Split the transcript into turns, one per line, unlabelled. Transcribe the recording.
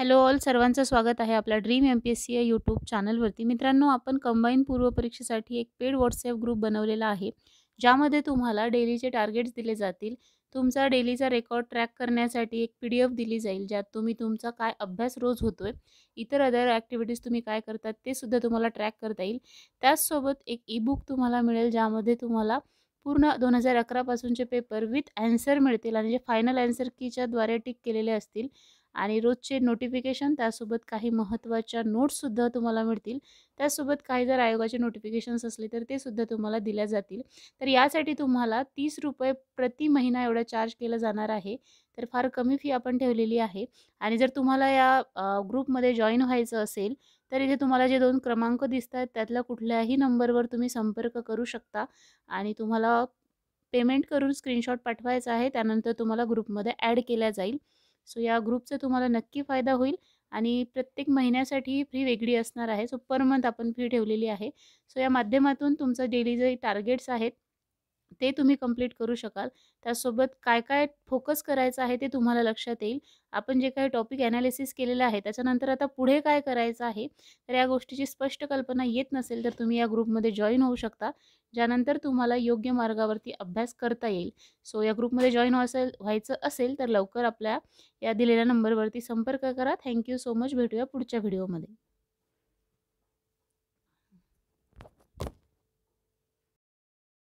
Hello all सर्वांचं स्वागत आहे आपल्या ड्रीम एम-पी-एस-सी या यूट्यूब चॅनलवरती. मित्रांनो, आपण कंबाईन पूर्व परीक्षेसाठी एक पेड व्हॉट्सॲप ग्रुप बनवलेला आहे, ज्यामध्ये तुम्हाला डेलीचे टार्गेट्स दिले जातील. तुमचा डेलीचा रेकॉर्ड ट्रॅक करण्यासाठी एक PDF दिली जाईल, ज्यात तुम्ही तुमचा काय अभ्यास रोज होतोय, इतर अदर ॲक्टिव्हिटीज तुम्ही काय करतात ते सुद्धा तुम्हाला ट्रॅक करता येईल. त्याचसोबत एक ई-बुक तुम्हाला मिळेल, ज्यामध्ये तुम्हाला पूर्ण 2011 पासूनचे पेपर विथ ॲन्सर मिळतील आणि जे फायनल ॲन्सर कीच्याद्वारे टिक केलेले असतील आणि रोजचे नोटिफिकेशन त्यासोबत काही महत्त्वाच्या नोट्ससुद्धा तुम्हाला मिळतील. त्यासोबत काही जर आयोगाचे नोटिफिकेशन्स असले तर ते सुद्धा तुम्हाला दिल्या जातील. तर यासाठी तुम्हाला ₹30 प्रति महिना एवढा चार्ज केलं जाणार आहे. तर फार कमी फी आपण ठेवलेली आहे आणि जर तुम्हाला या ग्रुपमध्ये जॉइन व्हायचं असेल, तर इथे तुम्हाला जे 2 क्रमांक दिसतात त्यातल्या कुठल्याही नंबरवर तुम्ही संपर्क करू शकता आणि तुम्हाला पेमेंट करून स्क्रीनशॉट पाठवायचा आहे. त्यानंतर तुम्हाला ग्रुपमध्ये ॲड केल्या जाईल. सो या ग्रुपचा तुम्हाला नक्की फायदा होईल आणि प्रत्येक महिन्यासाठी ही फी वेगळी असणार आहे. सो पर मंथ आपण फी ठेवलेली आहे. सो या माध्यमातून तुमचं डेली जे टार्गेट्स आहेत ते तुम्ही कंप्लीट करू शकाल. त्यासोबत काय-काय फोकस करायचं आहे ते तुम्हाला लक्षात येईल. आपण जे काही टॉपिक एनालिसिस केलेलं आहे त्याच्यानंतर आता पुढे काय करायचं आहे, तर या गोष्टीची स्पष्ट कल्पना येत नसेल तर तुम्ही या ग्रुपमध्ये जॉइन होऊ शकता. ज्यानंतर तुम्हाला योग्य मार्गावरती अभ्यास करता येईल. सो या ग्रुपमध्ये जॉइन व्हायचं असेल तर लवकर आपल्या या दिलेल्या नंबरवरती संपर्क करा. Thank so much. भेटूया पुढच्या व्हिडिओमध्ये.